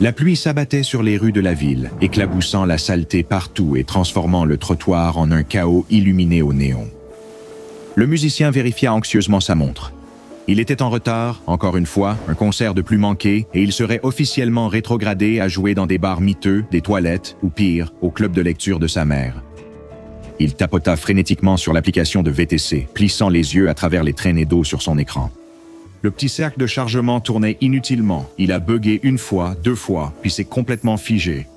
La pluie s'abattait sur les rues de la ville, éclaboussant la saleté partout et transformant le trottoir en un chaos illuminé au néon. Le musicien vérifia anxieusement sa montre. Il était en retard, encore une fois, un concert de plus manqué, et il serait officiellement rétrogradé à jouer dans des bars miteux, des toilettes, ou pire, au club de lecture de sa mère. Il tapota frénétiquement sur l'application de VTC, plissant les yeux à travers les traînées d'eau sur son écran. Le petit cercle de chargement tournait inutilement. Il a buggé une fois, 2 fois, puis s'est complètement figé.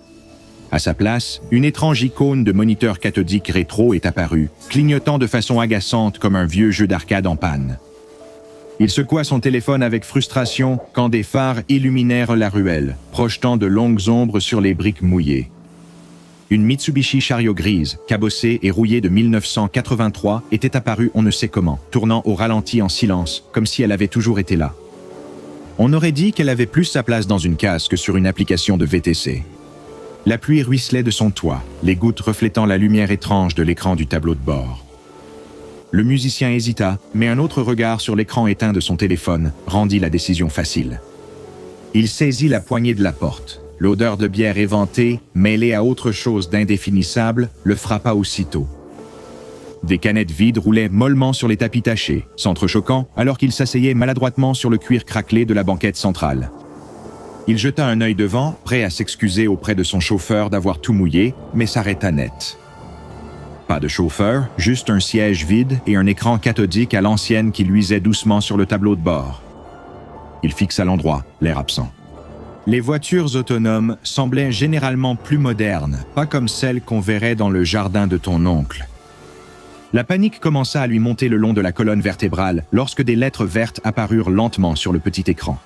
À sa place, une étrange icône de moniteur cathodique rétro est apparue, clignotant de façon agaçante comme un vieux jeu d'arcade en panne. Il secoua son téléphone avec frustration quand des phares illuminèrent la ruelle, projetant de longues ombres sur les briques mouillées. Une Mitsubishi Chariot grise, cabossée et rouillée de 1983, était apparue on ne sait comment, tournant au ralenti en silence, comme si elle avait toujours été là. On aurait dit qu'elle avait plus sa place dans une case que sur une application de VTC. La pluie ruisselait de son toit, les gouttes reflétant la lumière étrange de l'écran du tableau de bord. Le musicien hésita, mais un autre regard sur l'écran éteint de son téléphone rendit la décision facile. Il saisit la poignée de la porte. L'odeur de bière éventée, mêlée à autre chose d'indéfinissable, le frappa aussitôt. Des canettes vides roulaient mollement sur les tapis tachés, s'entrechoquant alors qu'il s'asseyait maladroitement sur le cuir craquelé de la banquette centrale. Il jeta un œil devant, prêt à s'excuser auprès de son chauffeur d'avoir tout mouillé, mais s'arrêta net. Pas de chauffeur, juste un siège vide et un écran cathodique à l'ancienne qui luisait doucement sur le tableau de bord. Il fixa l'endroit, l'air absent. Les voitures autonomes semblaient généralement plus modernes, pas comme celles qu'on verrait dans le jardin de ton oncle. La panique commença à lui monter le long de la colonne vertébrale lorsque des lettres vertes apparurent lentement sur le petit écran.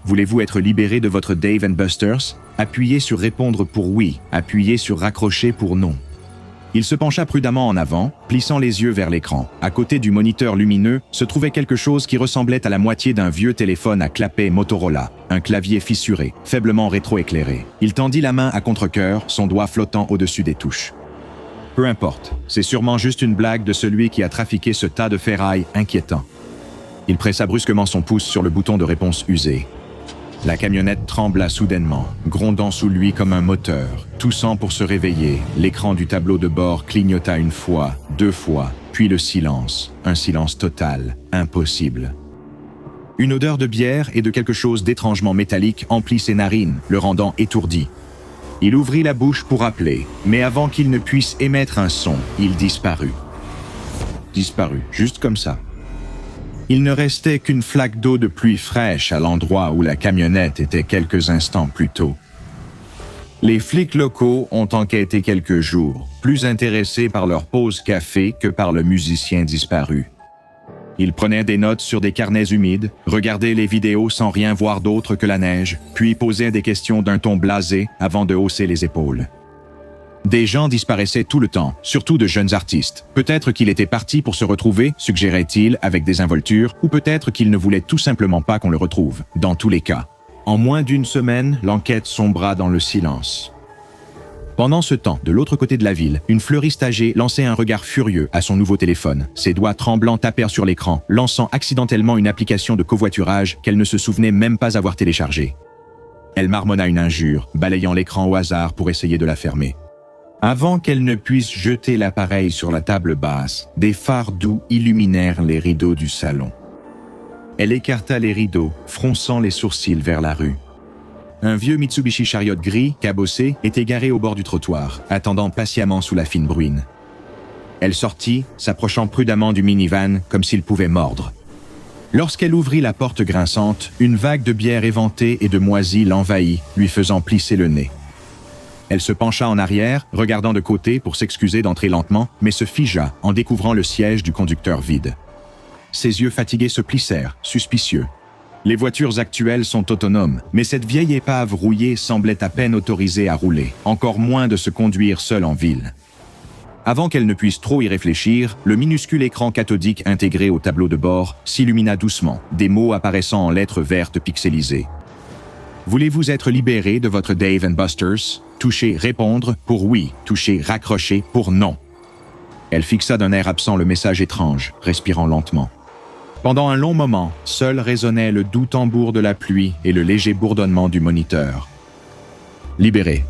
Voulez-vous être libéré de votre Dave & Buster's? Appuyez sur répondre pour oui, appuyez sur raccrocher pour non. Il se pencha prudemment en avant, plissant les yeux vers l'écran. À côté du moniteur lumineux se trouvait quelque chose qui ressemblait à la moitié d'un vieux téléphone à clapet Motorola, un clavier fissuré, faiblement rétroéclairé. Il tendit la main à contre-cœur, son doigt flottant au-dessus des touches. Peu importe, c'est sûrement juste une blague de celui qui a trafiqué ce tas de ferraille inquiétant. Il pressa brusquement son pouce sur le bouton de réponse usé. La camionnette trembla soudainement, grondant sous lui comme un moteur. Toussant pour se réveiller, l'écran du tableau de bord clignota 1 fois, 2 fois, puis le silence. Un silence total, impossible. Une odeur de bière et de quelque chose d'étrangement métallique emplit ses narines, le rendant étourdi. Il ouvrit la bouche pour appeler, mais avant qu'il ne puisse émettre un son, il disparut. Disparut, juste comme ça. Il ne restait qu'une flaque d'eau de pluie fraîche à l'endroit où la camionnette était quelques instants plus tôt. Les flics locaux ont enquêté quelques jours, plus intéressés par leur pause café que par le musicien disparu. Ils prenaient des notes sur des carnets humides, regardaient les vidéos sans rien voir d'autre que la neige, puis posaient des questions d'un ton blasé avant de hausser les épaules. Des gens disparaissaient tout le temps, surtout de jeunes artistes. Peut-être qu'il était parti pour se retrouver, suggérait-il, avec désinvolture, ou peut-être qu'il ne voulait tout simplement pas qu'on le retrouve. Dans tous les cas. En moins d'1 semaine, l'enquête sombra dans le silence. Pendant ce temps, de l'autre côté de la ville, une fleuriste âgée lançait un regard furieux à son nouveau téléphone. Ses doigts tremblants tapèrent sur l'écran, lançant accidentellement une application de covoiturage qu'elle ne se souvenait même pas avoir téléchargée. Elle marmonna une injure, balayant l'écran au hasard pour essayer de la fermer. Avant qu'elle ne puisse jeter l'appareil sur la table basse, des phares doux illuminèrent les rideaux du salon. Elle écarta les rideaux, fronçant les sourcils vers la rue. Un vieux Mitsubishi Chariot gris, cabossé, était garé au bord du trottoir, attendant patiemment sous la fine bruine. Elle sortit, s'approchant prudemment du minivan comme s'il pouvait mordre. Lorsqu'elle ouvrit la porte grinçante, une vague de bière éventée et de moisie l'envahit, lui faisant plisser le nez. Elle se pencha en arrière, regardant de côté pour s'excuser d'entrer lentement, mais se figea en découvrant le siège du conducteur vide. Ses yeux fatigués se plissèrent, suspicieux. Les voitures actuelles sont autonomes, mais cette vieille épave rouillée semblait à peine autorisée à rouler, encore moins de se conduire seule en ville. Avant qu'elle ne puisse trop y réfléchir, le minuscule écran cathodique intégré au tableau de bord s'illumina doucement, des mots apparaissant en lettres vertes pixelisées. Voulez-vous être libéré de votre Dave & Buster's? Touchez « Répondre » pour oui, touchez « Raccrocher » pour non. Elle fixa d'un air absent le message étrange, respirant lentement. Pendant un long moment, seul résonnait le doux tambour de la pluie et le léger bourdonnement du moniteur. Libérée.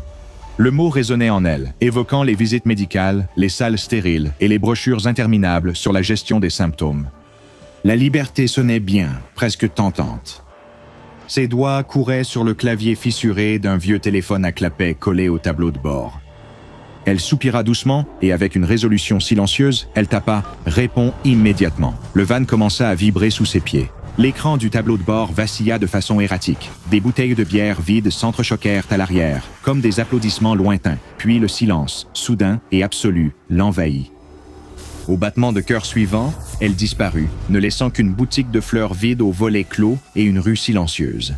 Le mot résonnait en elle, évoquant les visites médicales, les salles stériles et les brochures interminables sur la gestion des symptômes. La liberté sonnait bien, presque tentante. Ses doigts couraient sur le clavier fissuré d'un vieux téléphone à clapet collé au tableau de bord. Elle soupira doucement et avec une résolution silencieuse, elle tapa « Réponds immédiatement ». Le van commença à vibrer sous ses pieds. L'écran du tableau de bord vacilla de façon erratique. Des bouteilles de bière vides s'entrechoquèrent à l'arrière, comme des applaudissements lointains. Puis le silence, soudain et absolu, l'envahit. Au battement de cœur suivant, elle disparut, ne laissant qu'une boutique de fleurs vide aux volets clos et une rue silencieuse.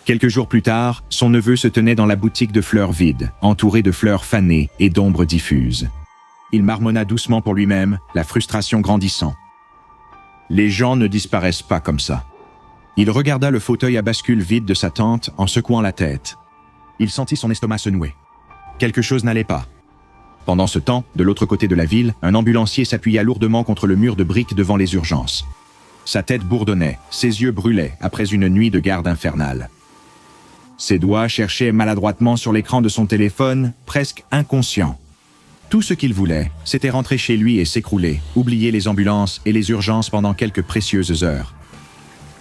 Quelques jours plus tard, son neveu se tenait dans la boutique de fleurs vide, entouré de fleurs fanées et d'ombres diffuses. Il marmonna doucement pour lui-même, la frustration grandissant. Les gens ne disparaissent pas comme ça. Il regarda le fauteuil à bascule vide de sa tante en secouant la tête. Il sentit son estomac se nouer. Quelque chose n'allait pas. Pendant ce temps, de l'autre côté de la ville, un ambulancier s'appuya lourdement contre le mur de briques devant les urgences. Sa tête bourdonnait, ses yeux brûlaient après une nuit de garde infernale. Ses doigts cherchaient maladroitement sur l'écran de son téléphone, presque inconscient. Tout ce qu'il voulait, c'était rentrer chez lui et s'écrouler, oublier les ambulances et les urgences pendant quelques précieuses heures.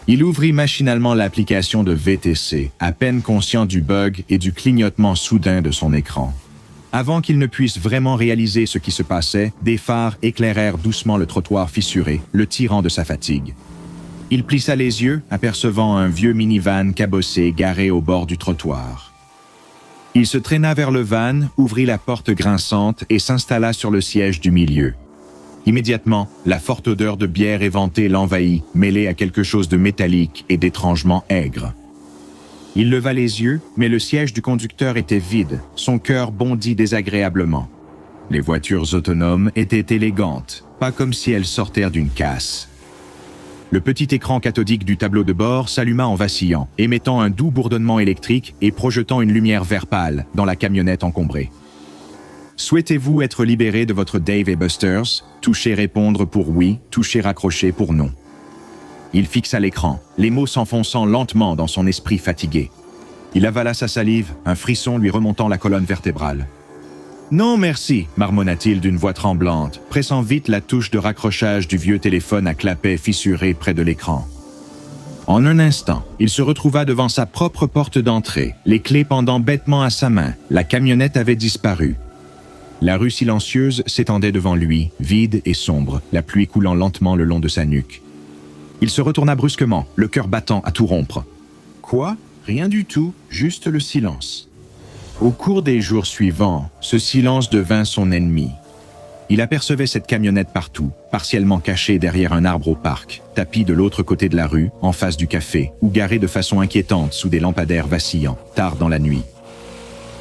Il ouvrit machinalement l'application de VTC, à peine conscient du bug et du clignotement soudain de son écran. Avant qu'il ne puisse vraiment réaliser ce qui se passait, des phares éclairèrent doucement le trottoir fissuré, le tirant de sa fatigue. Il plissa les yeux, apercevant un vieux minivan cabossé garé au bord du trottoir. Il se traîna vers le van, ouvrit la porte grinçante et s'installa sur le siège du milieu. Immédiatement, la forte odeur de bière éventée l'envahit, mêlée à quelque chose de métallique et d'étrangement aigre. Il leva les yeux, mais le siège du conducteur était vide, son cœur bondit désagréablement. Les voitures autonomes étaient élégantes, pas comme si elles sortèrent d'une casse. Le petit écran cathodique du tableau de bord s'alluma en vacillant, émettant un doux bourdonnement électrique et projetant une lumière vert pâle dans la camionnette encombrée. « Souhaitez-vous être libéré de votre Dave & Buster's » Touchez répondre pour oui, touchez raccrocher pour non. Il fixa l'écran, les mots s'enfonçant lentement dans son esprit fatigué. Il avala sa salive, un frisson lui remontant la colonne vertébrale. « Non, merci » marmonna-t-il d'une voix tremblante, pressant vite la touche de raccrochage du vieux téléphone à clapet fissuré près de l'écran. En un instant, il se retrouva devant sa propre porte d'entrée, les clés pendant bêtement à sa main. La camionnette avait disparu. La rue silencieuse s'étendait devant lui, vide et sombre, la pluie coulant lentement le long de sa nuque. Il se retourna brusquement, le cœur battant à tout rompre. Quoi? Rien du tout, juste le silence. Au cours des jours suivants, ce silence devint son ennemi. Il apercevait cette camionnette partout, partiellement cachée derrière un arbre au parc, tapie de l'autre côté de la rue, en face du café, ou garée de façon inquiétante sous des lampadaires vacillants, tard dans la nuit.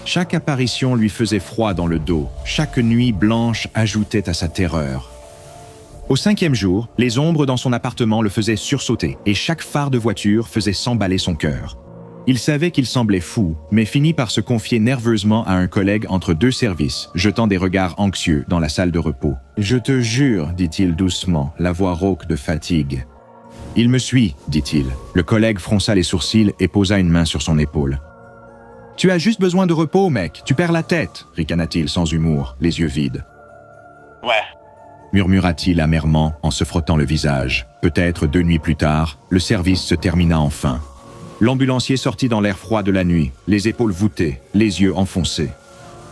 Chaque apparition lui faisait froid dans le dos, chaque nuit blanche ajoutait à sa terreur. Au 5e jour, les ombres dans son appartement le faisaient sursauter, et chaque phare de voiture faisait s'emballer son cœur. Il savait qu'il semblait fou, mais finit par se confier nerveusement à un collègue entre deux services, jetant des regards anxieux dans la salle de repos. « Je te jure, dit-il doucement, la voix rauque de fatigue. »« Il me suit, dit-il. » Le collègue fronça les sourcils et posa une main sur son épaule. « Tu as juste besoin de repos, mec, tu perds la tête, » ricana-t-il sans humour, les yeux vides. « Ouais. » murmura-t-il amèrement en se frottant le visage. Peut-être 2 nuits plus tard, le service se termina enfin. L'ambulancier sortit dans l'air froid de la nuit, les épaules voûtées, les yeux enfoncés.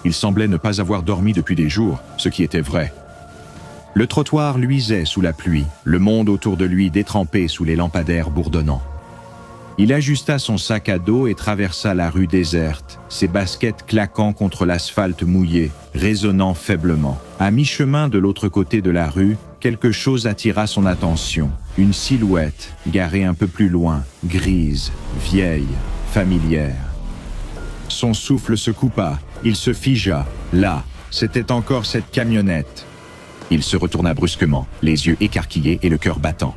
Il semblait ne pas avoir dormi depuis des jours, ce qui était vrai. Le trottoir luisait sous la pluie, le monde autour de lui détrempé sous les lampadaires bourdonnants. Il ajusta son sac à dos et traversa la rue déserte, ses baskets claquant contre l'asphalte mouillé, résonnant faiblement. À mi-chemin de l'autre côté de la rue, quelque chose attira son attention. Une silhouette, garée un peu plus loin, grise, vieille, familière. Son souffle se coupa, il se figea. Là, c'était encore cette camionnette. Il se retourna brusquement, les yeux écarquillés et le cœur battant.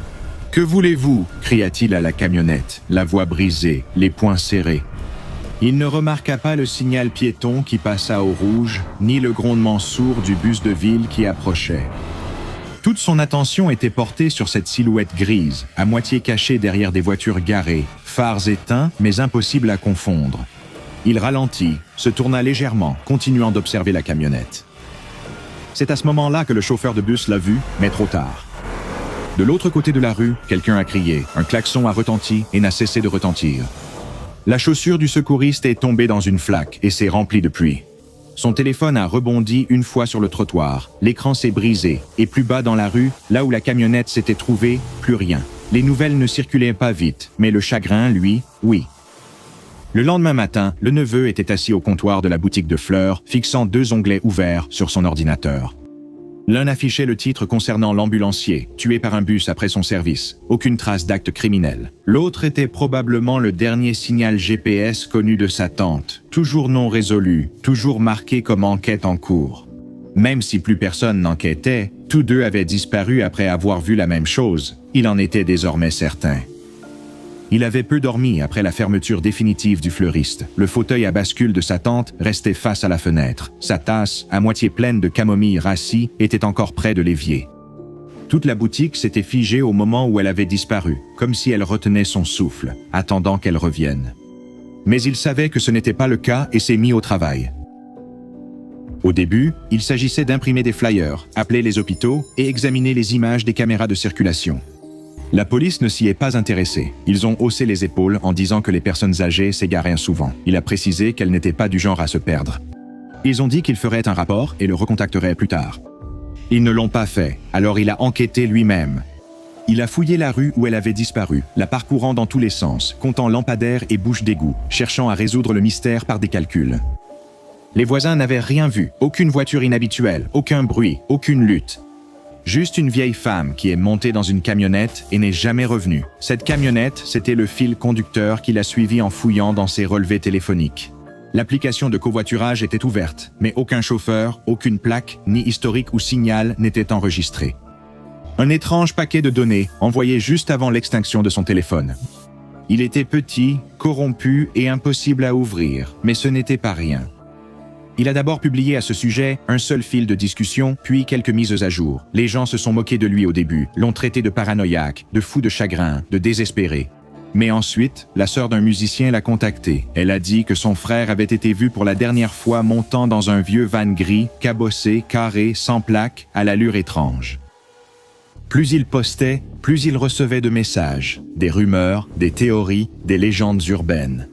« Que voulez-vous » cria-t-il à la camionnette, la voix brisée, les poings serrés. Il ne remarqua pas le signal piéton qui passa au rouge, ni le grondement sourd du bus de ville qui approchait. Toute son attention était portée sur cette silhouette grise, à moitié cachée derrière des voitures garées, phares éteints mais impossible à confondre. Il ralentit, se tourna légèrement, continuant d'observer la camionnette. C'est à ce moment-là que le chauffeur de bus l'a vu, mais trop tard. De l'autre côté de la rue, quelqu'un a crié, un klaxon a retenti et n'a cessé de retentir. La chaussure du secouriste est tombée dans une flaque et s'est remplie de pluie. Son téléphone a rebondi une fois sur le trottoir, l'écran s'est brisé, et plus bas dans la rue, là où la camionnette s'était trouvée, plus rien. Les nouvelles ne circulaient pas vite, mais le chagrin, lui, oui. Le lendemain matin, le neveu était assis au comptoir de la boutique de fleurs, fixant 2 onglets ouverts sur son ordinateur. L'un affichait le titre concernant l'ambulancier, tué par un bus après son service. Aucune trace d'acte criminel. L'autre était probablement le dernier signal GPS connu de sa tante, toujours non résolu, toujours marqué comme enquête en cours. Même si plus personne n'enquêtait, tous deux avaient disparu après avoir vu la même chose. Il en était désormais certain. Il avait peu dormi après la fermeture définitive du fleuriste. Le fauteuil à bascule de sa tante restait face à la fenêtre. Sa tasse, à moitié pleine de camomille rassie, était encore près de l'évier. Toute la boutique s'était figée au moment où elle avait disparu, comme si elle retenait son souffle, attendant qu'elle revienne. Mais il savait que ce n'était pas le cas et s'est mis au travail. Au début, il s'agissait d'imprimer des flyers, appeler les hôpitaux et examiner les images des caméras de circulation. La police ne s'y est pas intéressée. Ils ont haussé les épaules en disant que les personnes âgées s'égaraient souvent. Il a précisé qu'elles n'étaient pas du genre à se perdre. Ils ont dit qu'ils feraient un rapport et le recontacteraient plus tard. Ils ne l'ont pas fait, alors il a enquêté lui-même. Il a fouillé la rue où elle avait disparu, la parcourant dans tous les sens, comptant lampadaires et bouches d'égout, cherchant à résoudre le mystère par des calculs. Les voisins n'avaient rien vu, aucune voiture inhabituelle, aucun bruit, aucune lutte. Juste une vieille femme qui est montée dans une camionnette et n'est jamais revenue. Cette camionnette, c'était le fil conducteur qui l'a suivi en fouillant dans ses relevés téléphoniques. L'application de covoiturage était ouverte, mais aucun chauffeur, aucune plaque, ni historique ou signal n'était enregistré. Un étrange paquet de données envoyé juste avant l'extinction de son téléphone. Il était petit, corrompu et impossible à ouvrir, mais ce n'était pas rien. Il a d'abord publié à ce sujet un seul fil de discussion, puis quelques mises à jour. Les gens se sont moqués de lui au début, l'ont traité de paranoïaque, de fou de chagrin, de désespéré. Mais ensuite, la sœur d'un musicien l'a contacté. Elle a dit que son frère avait été vu pour la dernière fois montant dans un vieux van gris, cabossé, carré, sans plaque, à l'allure étrange. Plus il postait, plus il recevait de messages, des rumeurs, des théories, des légendes urbaines.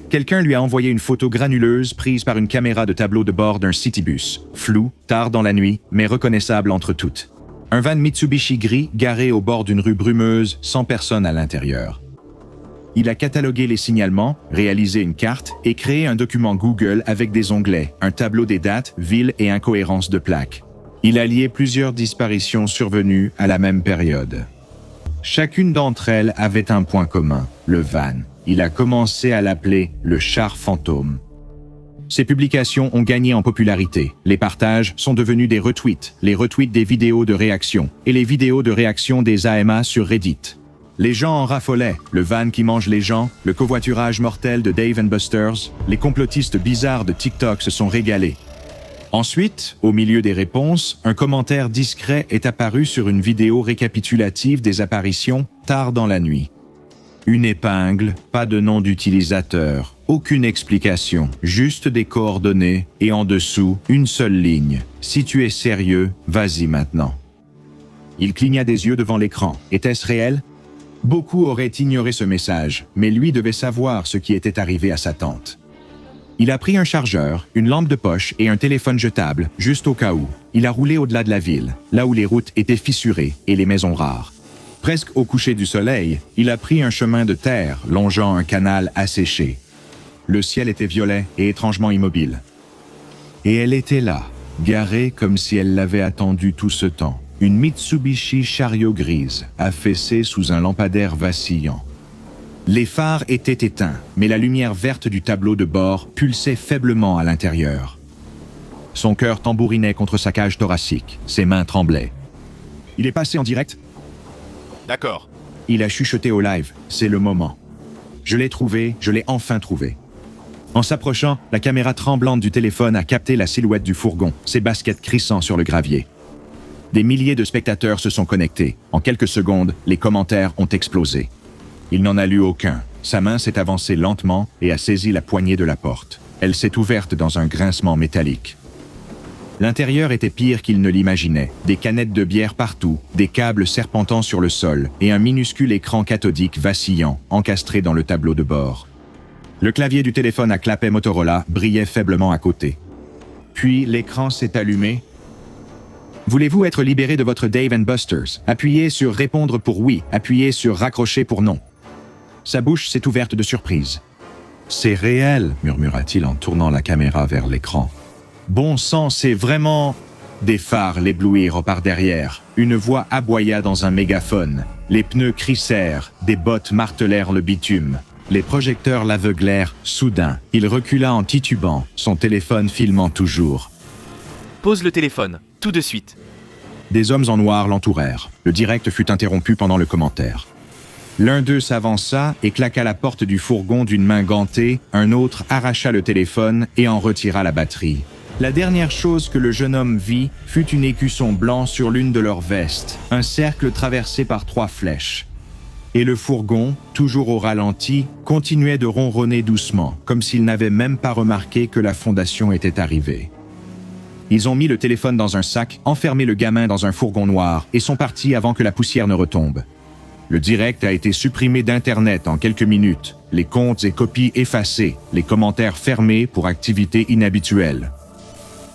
Quelqu'un lui a envoyé une photo granuleuse prise par une caméra de tableau de bord d'un citybus, floue, tard dans la nuit, mais reconnaissable entre toutes. Un van Mitsubishi gris garé au bord d'une rue brumeuse, sans personne à l'intérieur. Il a catalogué les signalements, réalisé une carte et créé un document Google avec des onglets, un tableau des dates, villes et incohérences de plaques. Il a lié plusieurs disparitions survenues à la même période. Chacune d'entre elles avait un point commun, le van. Il a commencé à l'appeler le char fantôme. Ses publications ont gagné en popularité. Les partages sont devenus des retweets, les retweets des vidéos de réaction et les vidéos de réaction des AMA sur Reddit. Les gens en raffolaient, le van qui mange les gens, le covoiturage mortel de Dave & Buster's, les complotistes bizarres de TikTok se sont régalés. Ensuite, au milieu des réponses, un commentaire discret est apparu sur une vidéo récapitulative des apparitions tard dans la nuit. Une épingle, pas de nom d'utilisateur, aucune explication, juste des coordonnées et en dessous, une seule ligne. Si tu es sérieux, vas-y maintenant. Il cligna des yeux devant l'écran. Était-ce réel? Beaucoup auraient ignoré ce message, mais lui devait savoir ce qui était arrivé à sa tante. Il a pris un chargeur, une lampe de poche et un téléphone jetable, juste au cas où. Il a roulé au-delà de la ville, là où les routes étaient fissurées et les maisons rares. Presque au coucher du soleil, il a pris un chemin de terre longeant un canal asséché. Le ciel était violet et étrangement immobile. Et elle était là, garée comme si elle l'avait attendu tout ce temps. Une Mitsubishi chariot grise, affaissée sous un lampadaire vacillant. Les phares étaient éteints, mais la lumière verte du tableau de bord pulsait faiblement à l'intérieur. Son cœur tambourinait contre sa cage thoracique, ses mains tremblaient. Il est passé en direct? D'accord. Il a chuchoté au live, c'est le moment. Je l'ai trouvé, je l'ai enfin trouvé. En s'approchant, la caméra tremblante du téléphone a capté la silhouette du fourgon, ses baskets crissant sur le gravier. Des milliers de spectateurs se sont connectés. En quelques secondes, les commentaires ont explosé. Il n'en a lu aucun. Sa main s'est avancée lentement et a saisi la poignée de la porte. Elle s'est ouverte dans un grincement métallique. L'intérieur était pire qu'il ne l'imaginait. Des canettes de bière partout, des câbles serpentant sur le sol et un minuscule écran cathodique vacillant, encastré dans le tableau de bord. Le clavier du téléphone à clapet Motorola brillait faiblement à côté. Puis l'écran s'est allumé. « Voulez-vous être libéré de votre Dave & Buster's? Appuyez sur « Répondre pour oui », appuyez sur « Raccrocher pour non ». Sa bouche s'est ouverte de surprise. « C'est réel », murmura-t-il en tournant la caméra vers l'écran. « Bon sang, c'est vraiment… » Des phares l'éblouirent par derrière. Une voix aboya dans un mégaphone. Les pneus crissèrent, des bottes martelèrent le bitume. Les projecteurs l'aveuglèrent soudain. Il recula en titubant, son téléphone filmant toujours. « Pose le téléphone, tout de suite. » Des hommes en noir l'entourèrent. Le direct fut interrompu pendant le commentaire. L'un d'eux s'avança et claqua la porte du fourgon d'une main gantée, un autre arracha le téléphone et en retira la batterie. La dernière chose que le jeune homme vit fut une écusson blanc sur l'une de leurs vestes, un cercle traversé par 3 flèches. Et le fourgon, toujours au ralenti, continuait de ronronner doucement, comme s'il n'avait même pas remarqué que la fondation était arrivée. Ils ont mis le téléphone dans un sac, enfermé le gamin dans un fourgon noir et sont partis avant que la poussière ne retombe. Le direct a été supprimé d'Internet en quelques minutes, les comptes et copies effacés, les commentaires fermés pour activité inhabituelle.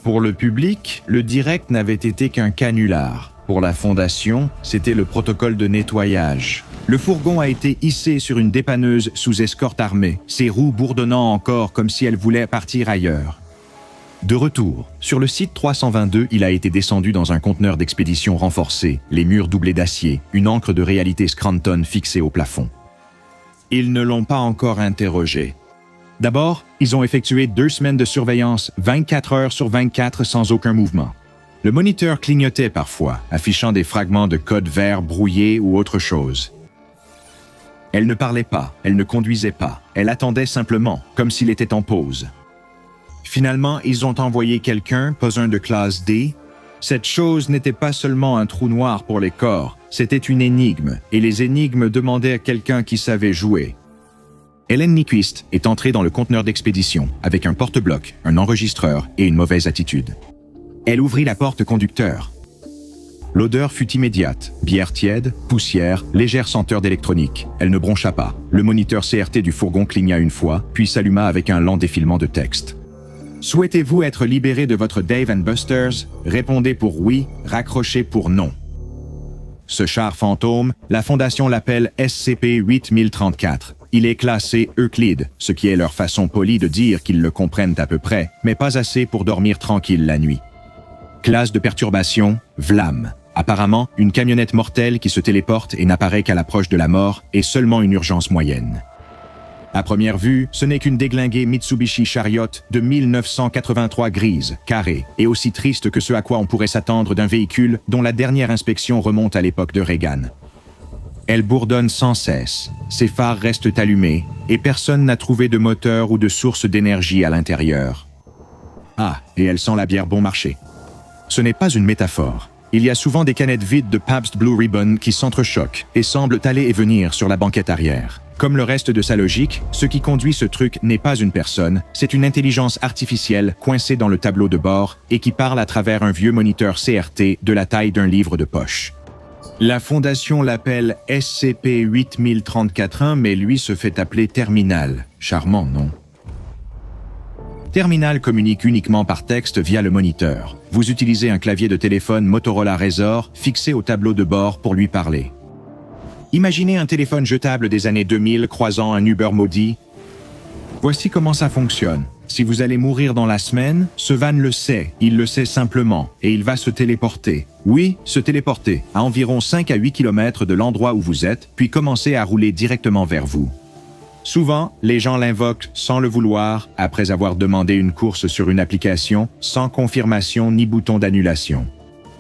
Pour le public, le direct n'avait été qu'un canular. Pour la fondation, c'était le protocole de nettoyage. Le fourgon a été hissé sur une dépanneuse sous escorte armée, ses roues bourdonnant encore comme si elles voulaient partir ailleurs. De retour, sur le site 322, il a été descendu dans un conteneur d'expédition renforcé, les murs doublés d'acier, une encre de réalité Scranton fixée au plafond. Ils ne l'ont pas encore interrogé. D'abord, ils ont effectué 2 semaines de surveillance, 24 heures sur 24 sans aucun mouvement. Le moniteur clignotait parfois, affichant des fragments de code vert brouillés ou autre chose. Elle ne parlait pas, elle ne conduisait pas, elle attendait simplement, comme s'il était en pause. Finalement, ils ont envoyé quelqu'un, pas un de classe D. Cette chose n'était pas seulement un trou noir pour les corps, c'était une énigme, et les énigmes demandaient à quelqu'un qui savait jouer. Hélène Nyquist est entrée dans le conteneur d'expédition avec un porte-bloc, un enregistreur et une mauvaise attitude. Elle ouvrit la porte conducteur. L'odeur fut immédiate, bière tiède, poussière, légère senteur d'électronique. Elle ne broncha pas. Le moniteur CRT du fourgon cligna une fois, puis s'alluma avec un lent défilement de texte. Souhaitez-vous être libéré de votre Dave & Buster's? Répondez pour oui, raccrochez pour non. Ce char fantôme, la Fondation l'appelle SCP-8034. Il est classé Euclide, ce qui est leur façon polie de dire qu'ils le comprennent à peu près, mais pas assez pour dormir tranquille la nuit. Classe de perturbation, VLAM. Apparemment, une camionnette mortelle qui se téléporte et n'apparaît qu'à l'approche de la mort est seulement une urgence moyenne. À première vue, ce n'est qu'une déglinguée Mitsubishi Chariot de 1983 grise, carrée, et aussi triste que ce à quoi on pourrait s'attendre d'un véhicule dont la dernière inspection remonte à l'époque de Reagan. Elle bourdonne sans cesse, ses phares restent allumés, et personne n'a trouvé de moteur ou de source d'énergie à l'intérieur. Ah, et elle sent la bière bon marché. Ce n'est pas une métaphore. Il y a souvent des canettes vides de Pabst Blue Ribbon qui s'entrechoquent et semblent aller et venir sur la banquette arrière. Comme le reste de sa logique, ce qui conduit ce truc n'est pas une personne, c'est une intelligence artificielle coincée dans le tableau de bord et qui parle à travers un vieux moniteur CRT de la taille d'un livre de poche. La Fondation l'appelle SCP-8034-1, mais lui se fait appeler Terminal. Charmant, non? Terminal communique uniquement par texte via le moniteur. Vous utilisez un clavier de téléphone Motorola Razr fixé au tableau de bord pour lui parler. Imaginez un téléphone jetable des années 2000 croisant un Uber maudit. Voici comment ça fonctionne. Si vous allez mourir dans la semaine, ce van le sait, il le sait simplement, et il va se téléporter. Oui, se téléporter, à environ 5 à 8 km de l'endroit où vous êtes, puis commencer à rouler directement vers vous. Souvent, les gens l'invoquent sans le vouloir, après avoir demandé une course sur une application, sans confirmation ni bouton d'annulation.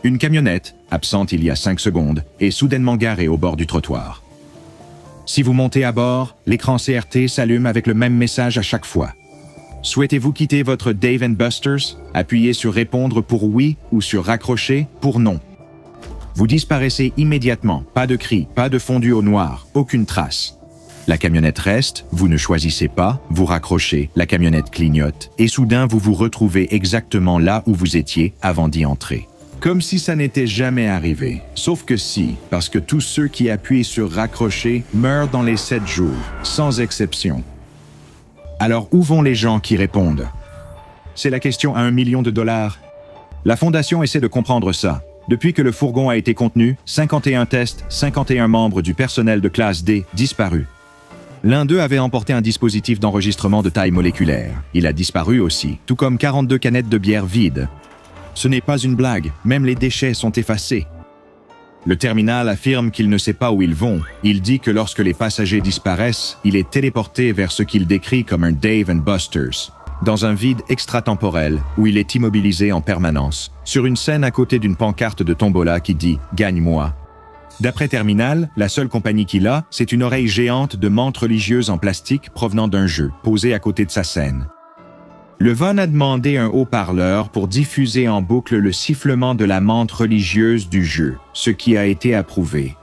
Une camionnette, absente il y a 5 secondes, est soudainement garée au bord du trottoir. Si vous montez à bord, l'écran CRT s'allume avec le même message à chaque fois. Souhaitez-vous quitter votre Dave & Buster's? Appuyez sur « Répondre » pour oui ou sur « Raccrocher » pour non. Vous disparaissez immédiatement, pas de cris, pas de fondu au noir, aucune trace. La camionnette reste, vous ne choisissez pas, vous raccrochez, la camionnette clignote, et soudain vous vous retrouvez exactement là où vous étiez avant d'y entrer. Comme si ça n'était jamais arrivé. Sauf que si, parce que tous ceux qui appuient sur raccrocher meurent dans les 7 jours, sans exception. Alors où vont les gens qui répondent? C'est la question à $1 million. La Fondation essaie de comprendre ça. Depuis que le fourgon a été contenu, 51 tests, 51 membres du personnel de classe D disparus. L'un d'eux avait emporté un dispositif d'enregistrement de taille moléculaire. Il a disparu aussi, tout comme 42 canettes de bière vides. Ce n'est pas une blague, même les déchets sont effacés. Le terminal affirme qu'il ne sait pas où ils vont. Il dit que lorsque les passagers disparaissent, il est téléporté vers ce qu'il décrit comme un Dave & Buster's, dans un vide extratemporel où il est immobilisé en permanence, sur une scène à côté d'une pancarte de tombola qui dit « Gagne-moi ». D'après Terminal, la seule compagnie qu'il a, c'est une oreille géante de menthe religieuse en plastique provenant d'un jeu, posée à côté de sa scène. Le Von a demandé un haut-parleur pour diffuser en boucle le sifflement de la menthe religieuse du jeu, ce qui a été approuvé.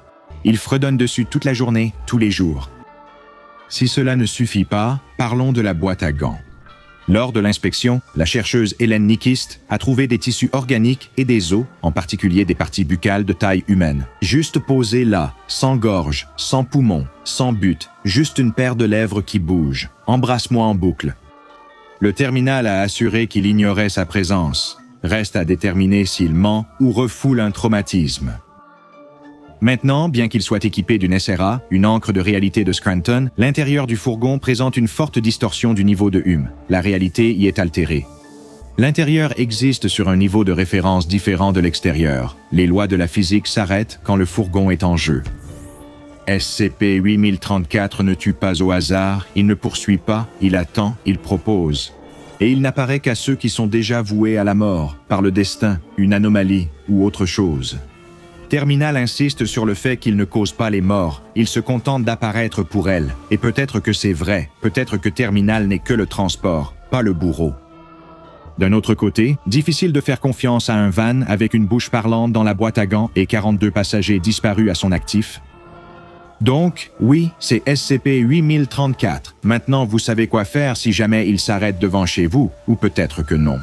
Il fredonne dessus toute la journée, tous les jours. Si cela ne suffit pas, parlons de la boîte à gants. Lors de l'inspection, la chercheuse Hélène Nikist a trouvé des tissus organiques et des os, en particulier des parties buccales de taille humaine, juste posés là, sans gorge, sans poumon, sans but, juste une paire de lèvres qui bouge. Embrasse-moi en boucle. Le terminal a assuré qu'il ignorait sa présence. Reste à déterminer s'il ment ou refoule un traumatisme. Maintenant, bien qu'il soit équipé d'une SRA, une encre de réalité de Scranton, l'intérieur du fourgon présente une forte distorsion du niveau de Hume. La réalité y est altérée. L'intérieur existe sur un niveau de référence différent de l'extérieur. Les lois de la physique s'arrêtent quand le fourgon est en jeu. SCP-8034 ne tue pas au hasard, il ne poursuit pas, il attend, il propose. Et il n'apparaît qu'à ceux qui sont déjà voués à la mort, par le destin, une anomalie ou autre chose. Terminal insiste sur le fait qu'il ne cause pas les morts, il se contente d'apparaître pour elles. Et peut-être que c'est vrai, peut-être que Terminal n'est que le transport, pas le bourreau. D'un autre côté, difficile de faire confiance à un van avec une bouche parlante dans la boîte à gants et 42 passagers disparus à son actif. Donc, oui, c'est SCP-8034. Maintenant, vous savez quoi faire si jamais il s'arrête devant chez vous, ou peut-être que non.